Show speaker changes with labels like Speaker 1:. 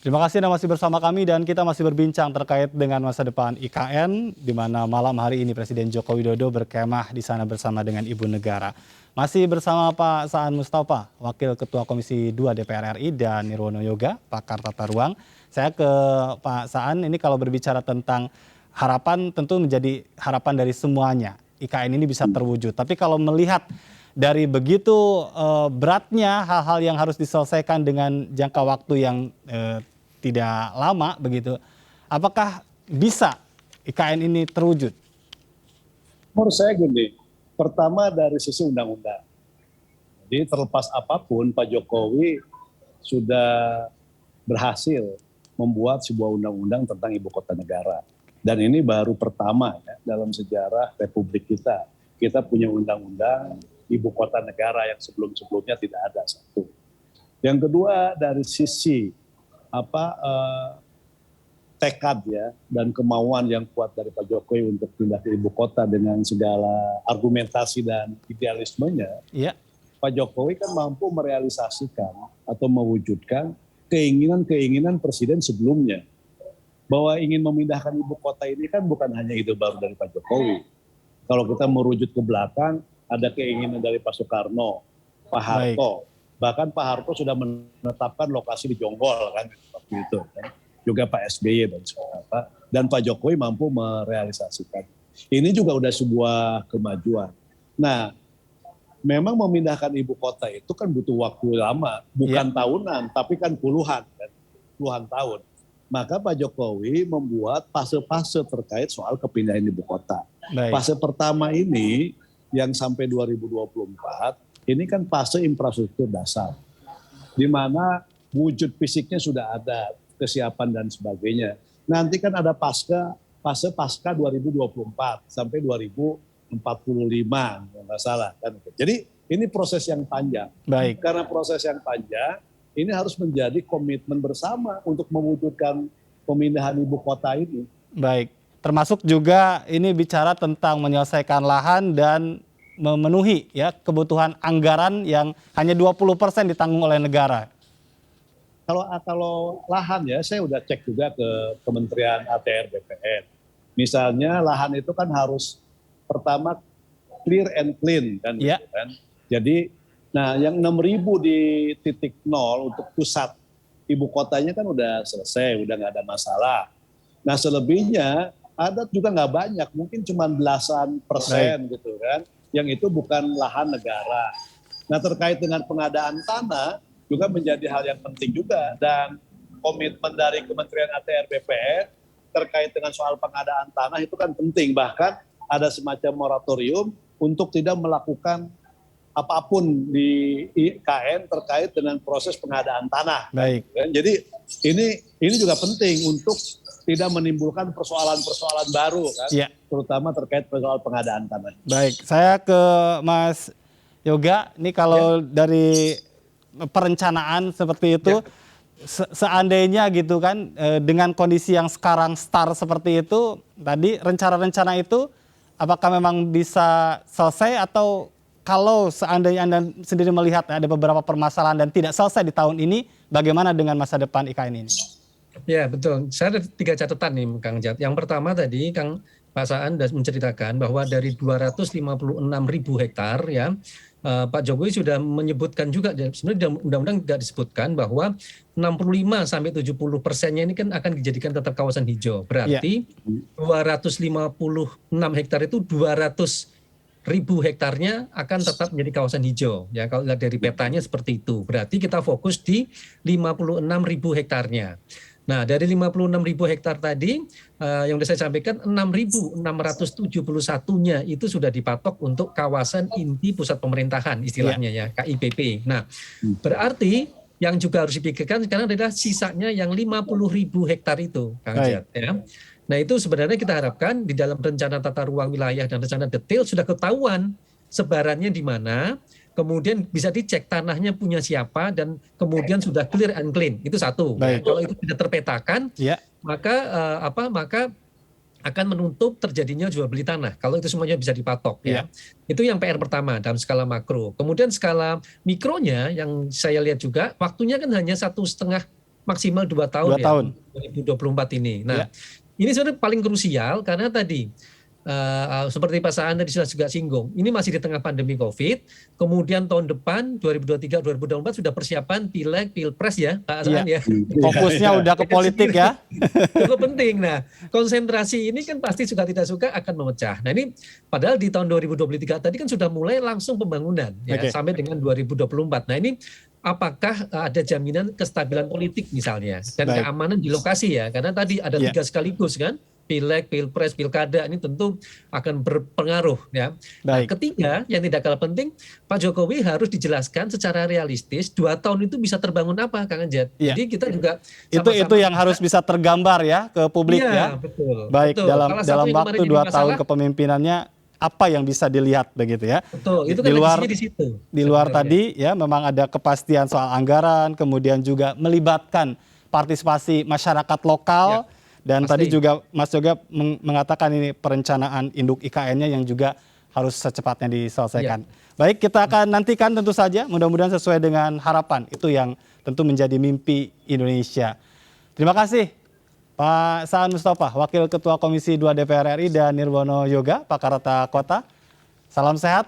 Speaker 1: Terima kasih Anda masih bersama kami dan kita masih berbincang terkait dengan masa depan IKN, di mana malam hari ini Presiden Joko Widodo berkemah di sana bersama dengan Ibu Negara. Masih bersama Pak Saan Mustafa, Wakil Ketua Komisi 2 DPR RI, dan Nirwono Yoga, pakar tata ruang. Saya ke Pak Saan, ini kalau berbicara tentang harapan tentu menjadi harapan dari semuanya. IKN ini bisa terwujud. Tapi kalau melihat dari begitu beratnya hal-hal yang harus diselesaikan dengan jangka waktu yang tidak lama begitu, apakah bisa IKN ini terwujud?
Speaker 2: Menurut saya gini, pertama dari sisi undang-undang. Jadi terlepas apapun, Pak Jokowi sudah berhasil membuat sebuah undang-undang tentang ibu kota negara. Dan ini baru pertama ya, dalam sejarah Republik kita. Kita punya undang-undang ibu kota negara yang sebelum-sebelumnya tidak ada satu. Yang kedua dari sisi tekad ya dan kemauan yang kuat dari Pak Jokowi untuk pindah ke ibu kota dengan segala argumentasi dan idealismenya, Pak Jokowi kan mampu merealisasikan atau mewujudkan keinginan-keinginan presiden sebelumnya. Bahwa ingin memindahkan ibu kota ini kan bukan hanya ide baru dari Pak Jokowi. Kalau kita merujuk ke belakang, ada keinginan dari Pak Soekarno, Pak Harto. Bahkan Pak Harto sudah menetapkan lokasi di Jonggol kan waktu itu kan. Juga Pak SBY dan Pak Jokowi mampu merealisasikan. Ini juga udah sebuah kemajuan. Nah, memang memindahkan ibu kota itu kan butuh waktu lama, bukan tahunan, tapi kan puluhan tahun. Maka Pak Jokowi membuat fase-fase terkait soal kepindahan ibu kota. Fase pertama ini yang sampai 2024, ini kan fase infrastruktur dasar, di mana wujud fisiknya sudah ada, kesiapan dan sebagainya. Nanti kan ada fase pasca 2024 sampai 2045, nggak salah kan. Jadi ini proses yang panjang. Karena proses yang panjang, ini harus menjadi komitmen bersama untuk mewujudkan pemindahan ibu kota ini.
Speaker 1: Baik, termasuk juga ini bicara tentang menyelesaikan lahan dan memenuhi ya kebutuhan anggaran yang hanya 20% ditanggung oleh negara.
Speaker 2: Kalau lahan ya, saya udah cek juga ke Kementerian ATR BPN. Misalnya lahan itu kan harus pertama clear and clean kan, gitu kan. Jadi, nah yang 6.000 di titik nol untuk pusat ibu kotanya kan udah selesai, udah nggak ada masalah. Nah selebihnya ada juga nggak banyak, mungkin cuma belasan persen gitu kan, yang itu bukan lahan negara. Nah terkait dengan pengadaan tanah juga menjadi hal yang penting juga, dan komitmen dari Kementerian ATR BPN terkait dengan soal pengadaan tanah itu kan penting, bahkan ada semacam moratorium untuk tidak melakukan apapun di IKN terkait dengan proses pengadaan tanah. Jadi ini juga penting untuk tidak menimbulkan persoalan-persoalan baru kan, terutama terkait soal pengadaan tanah.
Speaker 1: Baik, saya ke Mas Yoga. Ini kalau dari perencanaan seperti itu, seandainya gitu kan, dengan kondisi yang sekarang seperti itu, tadi rencana-rencana itu apakah memang bisa selesai, atau kalau seandainya Anda sendiri melihat ada beberapa permasalahan dan tidak selesai di tahun ini, bagaimana dengan masa depan IKN ini?
Speaker 3: Ya betul, saya ada 3 catatan nih Kang Jat. Yang pertama tadi Kang Pak Saan sudah menceritakan bahwa dari 256.000 hektar ya, Pak Jokowi sudah menyebutkan juga, sebenarnya di undang-undang tidak disebutkan bahwa 65-70% ini kan akan dijadikan tetap kawasan hijau. Berarti 256 hektar itu 200.000 hektarnya akan tetap menjadi kawasan hijau. Ya, kalau lihat dari petanya seperti itu. Berarti kita fokus di 56.000 hektarnya. Nah, dari 56.000 hektar tadi yang sudah saya sampaikan, 6.671-nya itu sudah dipatok untuk kawasan inti pusat pemerintahan istilahnya ya, KIPP. Nah, berarti yang juga harus dipikirkan sekarang adalah sisanya yang 50.000 hektar itu, Kang Jat, ya. Nah, itu sebenarnya kita harapkan di dalam rencana tata ruang wilayah dan rencana detail sudah ketahuan sebarannya di mana. Kemudian bisa dicek tanahnya punya siapa, dan kemudian sudah clear and clean. Itu satu. Ya. Kalau itu tidak terpetakan, maka akan menutup terjadinya jual beli tanah. Kalau itu semuanya bisa dipatok, ya. Itu yang PR pertama dalam skala makro. Kemudian skala mikronya yang saya lihat juga waktunya kan hanya 1,5 maksimal 2 tahun
Speaker 1: 2 tahun.
Speaker 3: 2024 ini. Nah, ini sebenarnya paling krusial karena tadi seperti Pak Saan tadi sudah juga singgung, ini masih di tengah pandemi COVID, kemudian tahun depan 2023-2024 sudah persiapan pileg, pilpres ya Pak Saan ya.
Speaker 1: Fokusnya udah ke politik ya.
Speaker 3: Cukup penting. Nah, konsentrasi ini kan pasti suka tidak suka akan memecah. Nah ini padahal di tahun 2023 tadi kan sudah mulai langsung pembangunan ya sampai dengan 2024. Nah ini apakah ada jaminan kestabilan politik misalnya dan keamanan di lokasi ya? Karena tadi ada 3 sekaligus kan. Pileg, pilpres, pilkada ini tentu akan berpengaruh ya. Nah, ketiga yang tidak kalah penting, Pak Jokowi harus dijelaskan secara realistis 2 tahun itu bisa terbangun apa, Kang Anjet. Jadi kita juga
Speaker 1: itu yang harus bisa tergambar ya ke publik ya.
Speaker 3: Betul.
Speaker 1: Baik betul. dalam waktu 2 tahun kepemimpinannya apa yang bisa dilihat begitu ya.
Speaker 3: Betul. Itu
Speaker 1: di luar
Speaker 3: di situ.
Speaker 1: Di luar tadi ya memang ada kepastian soal anggaran, kemudian juga melibatkan partisipasi masyarakat lokal. Dan tadi juga Mas Yoga mengatakan ini perencanaan induk IKN-nya yang juga harus secepatnya diselesaikan. Baik, kita akan nantikan tentu saja, mudah-mudahan sesuai dengan harapan. Itu yang tentu menjadi mimpi Indonesia. Terima kasih Pak Saan Mustafa, Wakil Ketua Komisi 2 DPR RI, dan Nirwono Yoga, Pakar Tata Kota. Salam sehat,